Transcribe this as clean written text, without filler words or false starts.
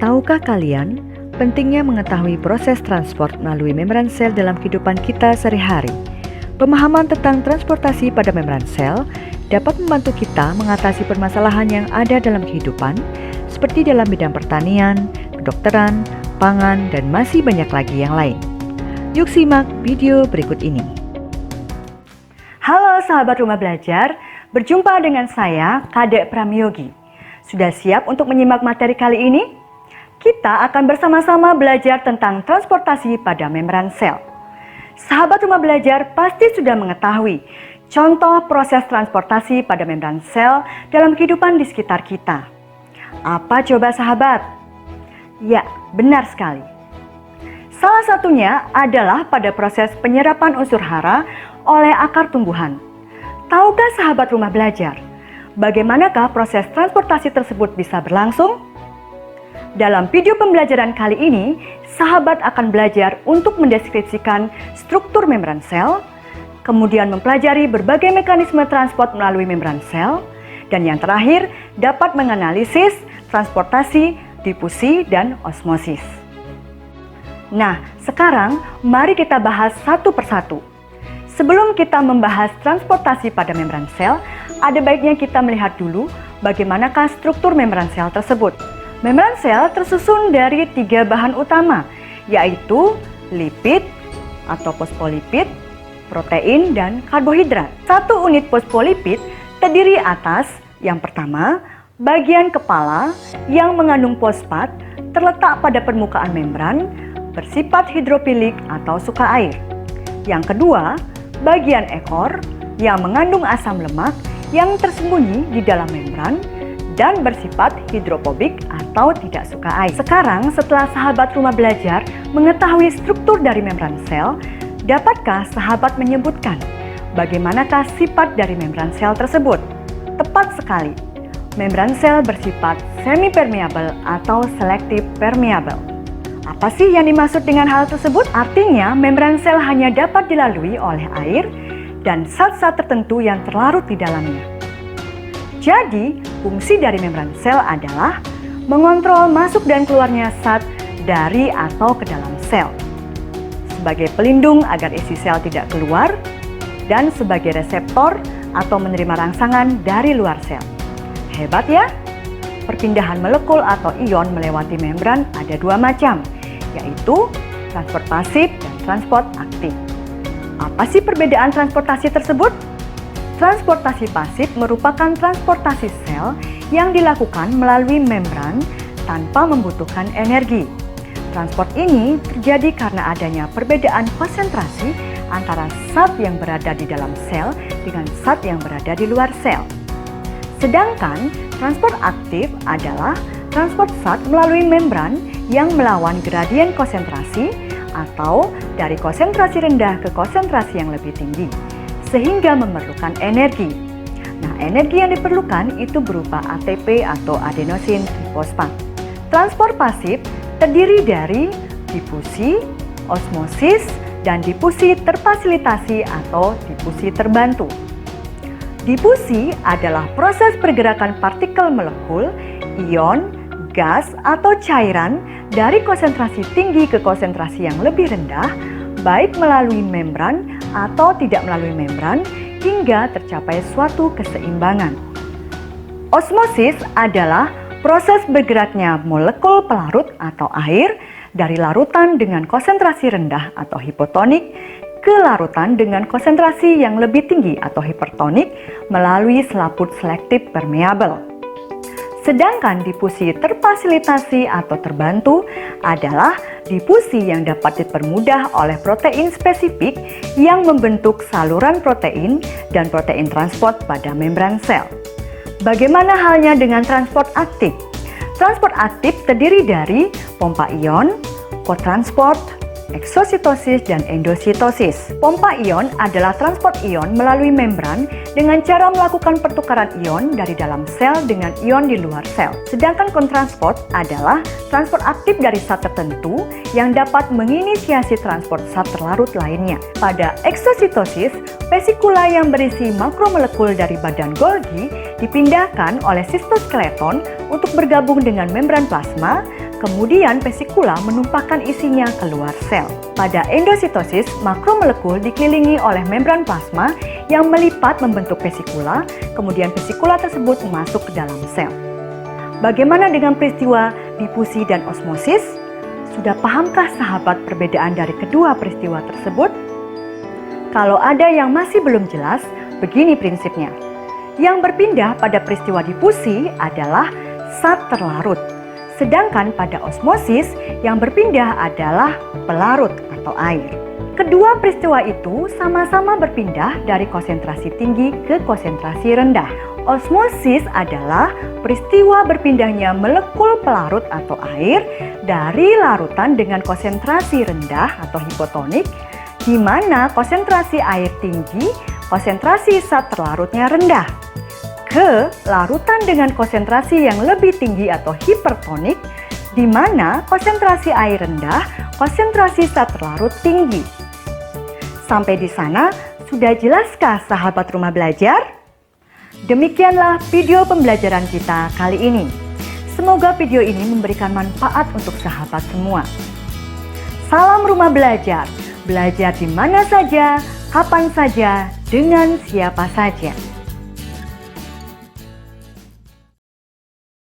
Tahukah kalian, pentingnya mengetahui proses transport melalui membran sel dalam kehidupan kita sehari-hari? Pemahaman tentang transportasi pada membran sel dapat membantu kita mengatasi permasalahan yang ada dalam kehidupan, seperti dalam bidang pertanian, kedokteran, pangan, dan masih banyak lagi yang lain. Yuk simak video berikut ini. Halo sahabat rumah belajar, berjumpa dengan saya, Kadek Pramyogi. Sudah siap untuk menyimak materi kali ini? Kita akan bersama-sama belajar tentang transportasi pada membran sel. Sahabat rumah belajar pasti sudah mengetahui contoh proses transportasi pada membran sel dalam kehidupan di sekitar kita. Apa coba sahabat? Ya, benar sekali. Salah satunya adalah pada proses penyerapan unsur hara oleh akar tumbuhan. Tahukah sahabat rumah belajar, bagaimanakah proses transportasi tersebut bisa berlangsung? Dalam video pembelajaran kali ini, sahabat akan belajar untuk mendeskripsikan struktur membran sel, kemudian mempelajari berbagai mekanisme transport melalui membran sel, dan yang terakhir dapat menganalisis transportasi, difusi, dan osmosis. Nah, sekarang mari kita bahas satu persatu. Sebelum kita membahas transportasi pada membran sel, ada baiknya kita melihat dulu bagaimanakah struktur membran sel tersebut. Membran sel tersusun dari 3 bahan utama, yaitu lipid atau fosfolipid, protein, dan karbohidrat. Satu unit fosfolipid terdiri atas yang pertama, bagian kepala yang mengandung fosfat terletak pada permukaan membran, bersifat hidrofilik atau suka air. Yang kedua, bagian ekor yang mengandung asam lemak yang tersembunyi di dalam membran dan bersifat hidrofobik atau tidak suka air. Sekarang setelah sahabat rumah belajar mengetahui struktur dari membran sel, dapatkah sahabat menyebutkan bagaimanakah sifat dari membran sel tersebut? Tepat sekali, membran sel bersifat semi-permeable atau selective permeable. Apa sih yang dimaksud dengan hal tersebut? Artinya membran sel hanya dapat dilalui oleh air dan zat-zat tertentu yang terlarut di dalamnya. Jadi, fungsi dari membran sel adalah mengontrol masuk dan keluarnya zat dari atau ke dalam sel, sebagai pelindung agar isi sel tidak keluar, dan sebagai reseptor atau menerima rangsangan dari luar sel. Hebat ya? Perpindahan molekul atau ion melewati membran ada 2 macam, yaitu transport pasif dan transport aktif. Apa sih perbedaan transportasi tersebut? Transportasi pasif merupakan transportasi sel yang dilakukan melalui membran tanpa membutuhkan energi. Transport ini terjadi karena adanya perbedaan konsentrasi antara zat yang berada di dalam sel dengan zat yang berada di luar sel. Sedangkan transport aktif adalah transport zat melalui membran yang melawan gradien konsentrasi atau dari konsentrasi rendah ke konsentrasi yang lebih tinggi, sehingga memerlukan energi. Nah, energi yang diperlukan itu berupa ATP atau adenosin trifosfat. Transport pasif terdiri dari difusi, osmosis, dan difusi terfasilitasi atau difusi terbantu. Difusi adalah proses pergerakan partikel molekul, ion, gas, atau cairan dari konsentrasi tinggi ke konsentrasi yang lebih rendah, baik melalui membran atau tidak melalui membran, hingga tercapai suatu keseimbangan. Osmosis adalah proses bergeraknya molekul pelarut atau air dari larutan dengan konsentrasi rendah atau hipotonik ke larutan dengan konsentrasi yang lebih tinggi atau hipertonik melalui selaput selektif permeable. Sedangkan difusi terfasilitasi atau terbantu adalah difusi yang dapat dipermudah oleh protein spesifik yang membentuk saluran protein dan protein transport pada membran sel. Bagaimana halnya dengan transport aktif? Transport aktif terdiri dari pompa ion, kotransport, eksositosis, dan endositosis. Pompa ion adalah transport ion melalui membran dengan cara melakukan pertukaran ion dari dalam sel dengan ion di luar sel. Sedangkan kontransport adalah transport aktif dari zat tertentu yang dapat menginisiasi transport zat terlarut lainnya. Pada eksositosis, vesikula yang berisi makromolekul dari badan Golgi dipindahkan oleh sistoskeleton untuk bergabung dengan membran plasma, Kemudian vesikula menumpahkan isinya keluar sel. Pada endositosis, makromolekul dikelilingi oleh membran plasma yang melipat membentuk vesikula, kemudian vesikula tersebut masuk ke dalam sel. Bagaimana dengan peristiwa difusi dan osmosis? Sudah pahamkah sahabat perbedaan dari kedua peristiwa tersebut? Kalau ada yang masih belum jelas, begini prinsipnya. Yang berpindah pada peristiwa difusi adalah zat terlarut. Sedangkan pada osmosis yang berpindah adalah pelarut atau air. Kedua peristiwa itu sama-sama berpindah dari konsentrasi tinggi ke konsentrasi rendah. Osmosis adalah peristiwa berpindahnya molekul pelarut atau air dari larutan dengan konsentrasi rendah atau hipotonik, di mana konsentrasi air tinggi, konsentrasi zat terlarutnya rendah, ke larutan dengan konsentrasi yang lebih tinggi atau hipertonik, di mana konsentrasi air rendah, konsentrasi zat terlarut tinggi. Sampai di sana, sudah jelaskah sahabat rumah belajar? Demikianlah video pembelajaran kita kali ini. Semoga video ini memberikan manfaat untuk sahabat semua. Salam rumah belajar, belajar di mana saja, kapan saja, dengan siapa saja.